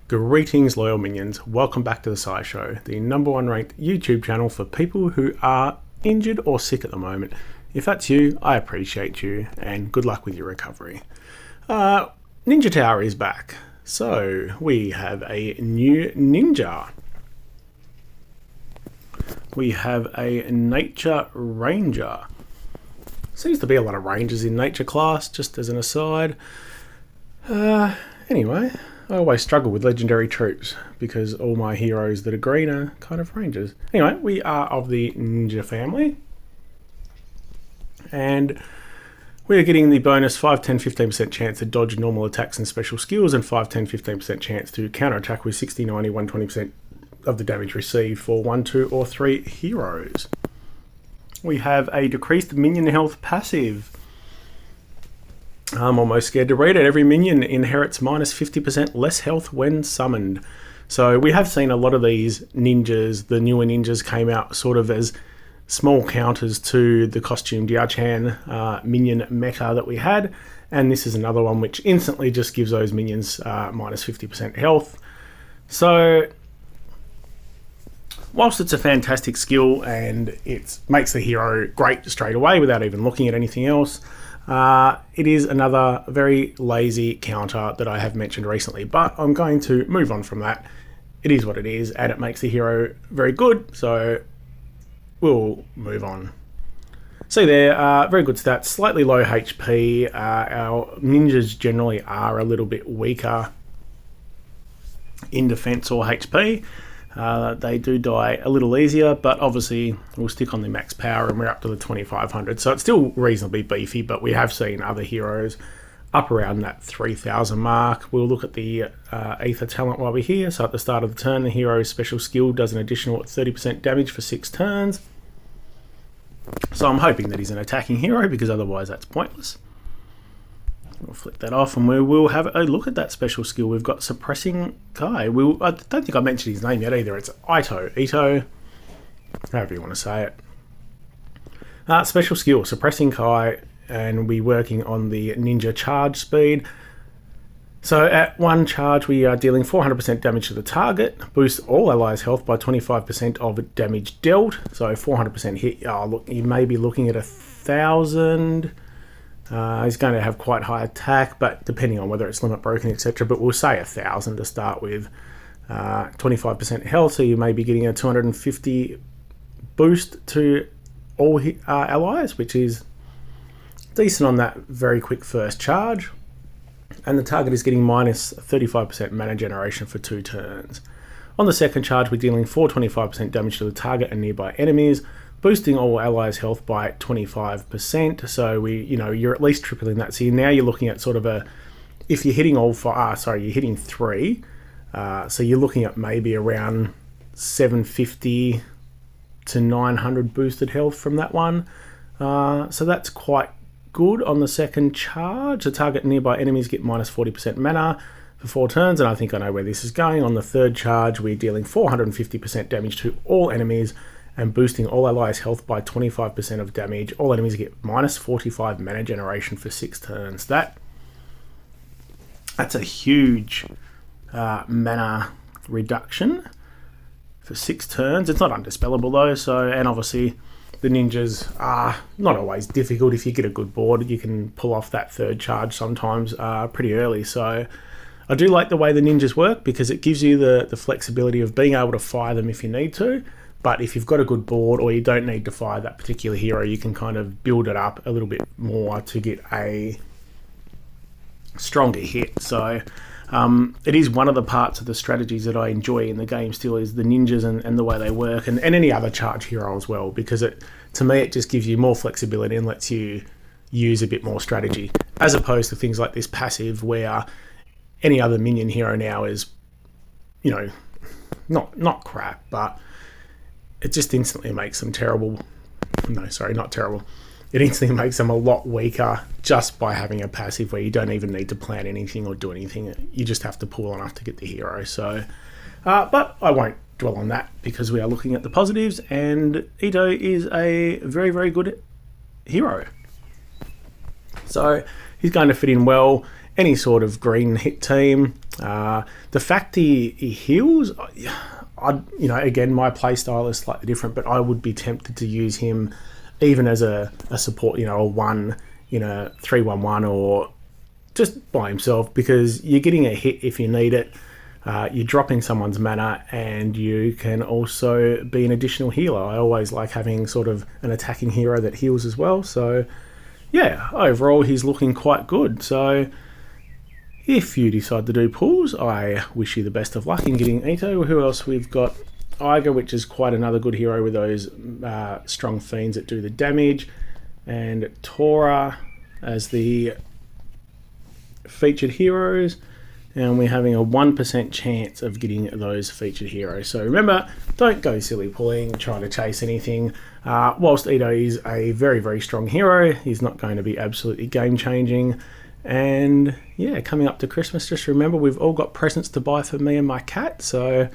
Greetings, loyal minions. Welcome back to the SciShow, the #1 ranked YouTube channel for people who are injured or sick at the moment. If that's you, I appreciate you, and good luck with your recovery. Ninja Tower is back. So, we have a new ninja. We have a Nature Ranger. Seems to be a lot of rangers in Nature class, just as an aside. Anyway, I always struggle with legendary troops because all my heroes that are green are kind of rangers. Anyway, we are of the ninja family. And we are getting the bonus 5, 10, 15% chance to dodge normal attacks and special skills, and 5, 10, 15% chance to counterattack with 60, 90, 120% of the damage received for 1, 2, or 3 heroes. We have a decreased minion health passive. I'm almost scared to read it. Every minion inherits minus 50% less health when summoned. So we have seen a lot of these ninjas, the newer ninjas came out sort of as small counters to the costume Dioachan minion meta that we had. And this is another one which instantly just gives those minions minus 50% health. So whilst it's a fantastic skill and it makes the hero great straight away without even looking at anything else, it is another very lazy counter that I have mentioned recently, but I'm going to move on from that. It is what it is, and it makes the hero very good, so we'll move on. See there, very good stats, slightly low HP. Our ninjas generally are a little bit weaker in defense or HP. They do die a little easier, but obviously we'll stick on the max power and we're up to the 2500. So it's still reasonably beefy, but we have seen other heroes up around that 3000 mark. We'll look at the Ether talent while we're here. So at the start of the turn, the hero's special skill does an additional 30% damage for 6 turns. So I'm hoping that he's an attacking hero because otherwise that's pointless. We'll flick that off and we will have a look at that special skill. We've got Suppressing Kai. I don't think I mentioned his name yet either. It's Ito, however you want to say it. Special skill, Suppressing Kai, and we're working on the ninja charge speed. So at 1 charge we are dealing 400% damage to the target, boost all allies' health by 25% of damage dealt. So 400% hit, look, you may be looking at 1000. He's going to have quite high attack, but depending on whether it's limit broken, etc. But we'll say 1000 to start with. 25% health, so you may be getting a 250 boost to all allies, which is decent on that very quick first charge. And the target is getting minus 35% mana generation for 2 turns. On the second charge, we're dealing 425% damage to the target and nearby enemies, boosting all allies' health by 25%. So you're at least tripling that. So now you're looking at sort of if you're hitting you're hitting 3. So you're looking at maybe around 750 to 900 boosted health from that one. So that's quite good on the second charge. The target and nearby enemies get minus 40% mana for 4 turns, and I think I know where this is going. On the third charge, we're dealing 450% damage to all enemies and boosting all allies' health by 25% of damage. All enemies get minus 45 mana generation for 6 turns. That's a huge mana reduction for 6 turns. It's not undispellable though, and obviously the ninjas are not always difficult. If you get a good board, you can pull off that third charge sometimes pretty early. So I do like the way the ninjas work because it gives you the flexibility of being able to fire them if you need to. But if you've got a good board or you don't need to fire that particular hero, you can kind of build it up a little bit more to get a stronger hit. So it is one of the parts of the strategies that I enjoy in the game still, is the ninjas and the way they work, and any other charge hero as well, because to me it just gives you more flexibility and lets you use a bit more strategy, as opposed to things like this passive where any other minion hero now is, not crap, but it just instantly makes them terrible. No, sorry, not terrible. It instantly makes them a lot weaker just by having a passive where you don't even need to plan anything or do anything. You just have to pull enough to get the hero. So, but I won't dwell on that because we are looking at the positives, and Ito is a very, very good hero. So he's going to fit in well. Any sort of green hit team. The fact he heals, again, my play style is slightly different, but I would be tempted to use him even as a support, a 1 in a 3-1-1 or just by himself, because you're getting a hit if you need it. You're dropping someone's mana, and you can also be an additional healer. I always like having sort of an attacking hero that heals as well. So yeah, overall he's looking quite good. So if you decide to do pulls, I wish you the best of luck in getting Ito. Who else we've got? Iger, which is quite another good hero with those strong fiends that do the damage, and Tora as the featured heroes, and we're having a 1% chance of getting those featured heroes. So remember, don't go silly pulling, trying to chase anything. Whilst Ito is a very, very strong hero, he's not going to be absolutely game-changing. And yeah, coming up to Christmas, just remember we've all got presents to buy for me and my cat, so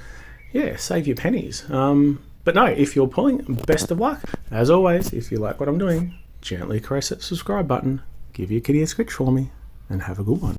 yeah, save your pennies. But no, if you're pulling, best of luck. As always, if you like what I'm doing, gently caress that subscribe button, give your kitty a scritch for me, and have a good one.